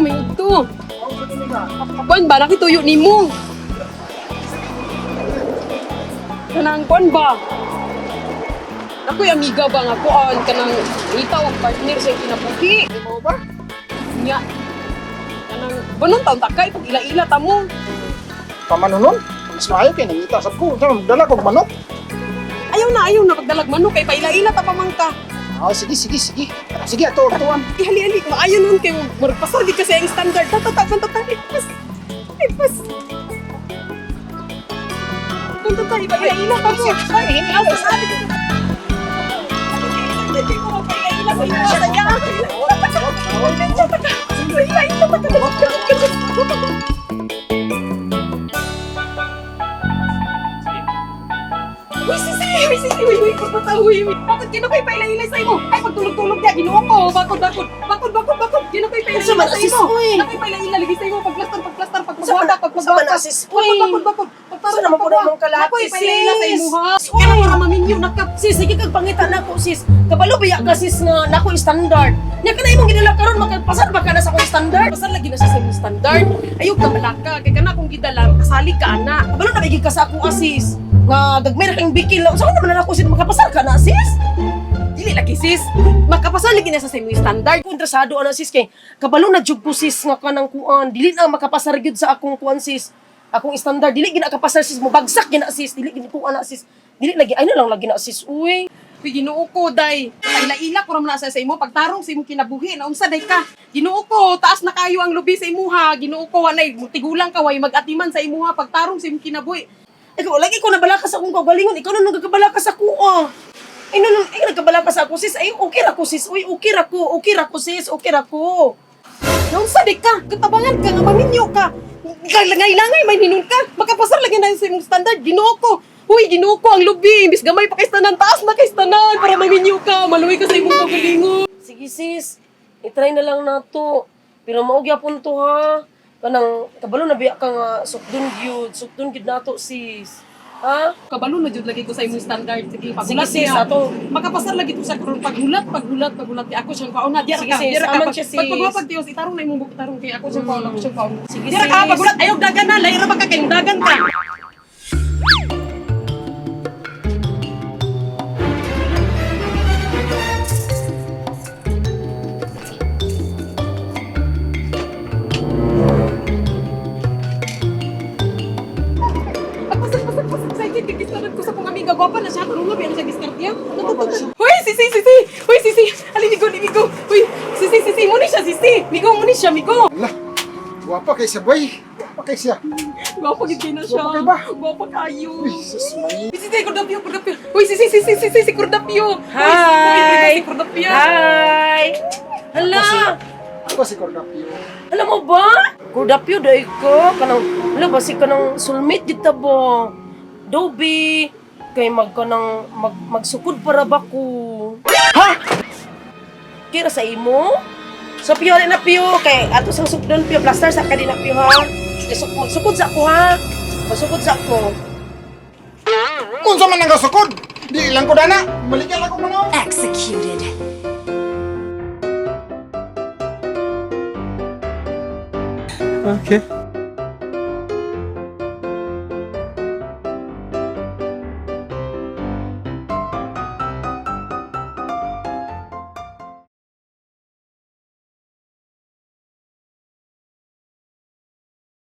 may ito. Kuan ba, nakituyo ni mo. Kanang kuan ba? Ako'y amiga ba nga kuan, kanang itaw ang partner sa kinabuhi. Hindi mo ba? Nya. Kanang, banong taon takay, pag ila-ila ta mo. Pamanunon? Mas maayo kayo nangita sa ko. Saan magdala ko manok? Ayaw na pagdalag manok, kay paila-ila ta pamangka. Ah, sige. Sige, atuan. Ihali-hali, maayo nun kayo, marapasal di kasi ang standard. Tata, ipas. Tata, ipaila-ila ta mo. Ay, asa sabi ko. Hindi ko mapaila-ila sa iyo. Saya. Uy, sisi, uy, pagpatawi. Bakit ginakoy paila-ila sa imo? Ay, pagtulog-tulog niya, ginuo ko. Bakod. Ginakoy paila-ila sa imo. Ginakoy paila-ila, lagi sa imo. Pagplastar, pagpagwada. Bakod. Saan naman po namang kalaki, Ginakoy paila-ila sa imo, ha? sis? Kaya para maminyo, nakap. Sis, sige kag pangita na ko, sis. Kabalo ba ka, sis, nga nako standard. Nya ka na imong ginala karon makapasar ba ka na sa akong standard? Pasar lagi na siya sa imong standard. Ayaw ka malaka. Kaya kana kung gidalang, kasali ka, ana. Kabalo na bigig ka sa akong asis. Nga gagmay na kang bikil. Saan naman na ako, sis, makapasar ka na, sis? Dili lagi, sis. Makapasar lagi na sa imong standard. Kontrasado ana, sis, kay kabalo na jud ko, sis, nga kanang kuan. Dili na makapasar gyud sa akong kuan, sis. Akong standard, dili gina kapasar, sis, mo bagsak gina, sis. Dili gina ko ana, sis. Dili lagi ay na lang lagi na, sis. Uy. Uy, ginuo ko, day. Ila-ila ko naman sa imo. Pagtarong sa imong kinabuhi. Naunsa, day ka. Ginuo ko, taas na kayo ang lubi sa imuha. Ginuo ko, anay, tigulang ka, way mag-atiman sa imuha. Pagtarong sa imong kinabuhi. Ikaw, lagi ko nabalakas akong kagalingon. Ikaw na nagkabalakas ako, ah. Ay, nagkabalakas ako, sis. Ay, okay ra ko, sis. Uy, okay ra ko, sis. Okay ra ko. Naunsa, day ka. Katabangan ka, nga maminyo ka. Langay-langay, may ninun ka. Makapasar lagi na sa imong standard. Ginuo ko. Uy, ginuo ko ang lubi. Imbis gamay pa kay tanan, taas na kay tanan. Para maminyo ka. Maluwi ka sa imong kagalingon. Sige, sis. I-try na lang na to. Pero maugya po to, ha. Kanang, kabalo na biya ka nga, sukdun gyud na to, sis. Ha? Kabalo na jud lagi ko sa imong standard. Sige, pagulat Sige, sis, niya. ato. Makapasar lagi to sa karon paghulat. Di ako siyang kauna. Dira Sige, ka, sis, dira ka. aman siya, sis. Pagpagwapag tiyos, itarong na imong tarong kay ako siyang kauna, ako siyang kauna. Sige, Dira ka, sis. pagulat. Ayaw dagan na, layra ba ka kayong dagan ka. Pasok, excited. Kikistaran ko sa kong amiga. Gwapa na siya. Karunga, biyan siya diskartiya. Hoy, sisi. Hoy, sisi. Alimigo. Hoy, sisi. Muni siya, sisi. Muni siya, migo. Ala, guwapa kay siya, boy. Guwapa kay siya. Gwapa gid na siya. Gwapa kay ba? Gwapa kayo. Uy, sus, may... Sisi, kordapyo. Hoy, sisi, kordapyo. Hi. Hoy, kordapyo. Hi! Hala! Ako si Cordapio. Alam mo ba? Kudapyo dahi ko. Kanang, hala, basi ka ng soulmate dito ba? Dobi! Kay magsukod para ba ko? Ha? Kira sa imo? So, piyo rin na piyo. Kay ato sang sukdon piyo. Plaster sa kanina piyo, ha? Kay magsukod sa ako, ha? Magsukod sa ako. Kung sa man nagasukod, di ilang ko dana. Maligyan ako mano. Executed. Okay.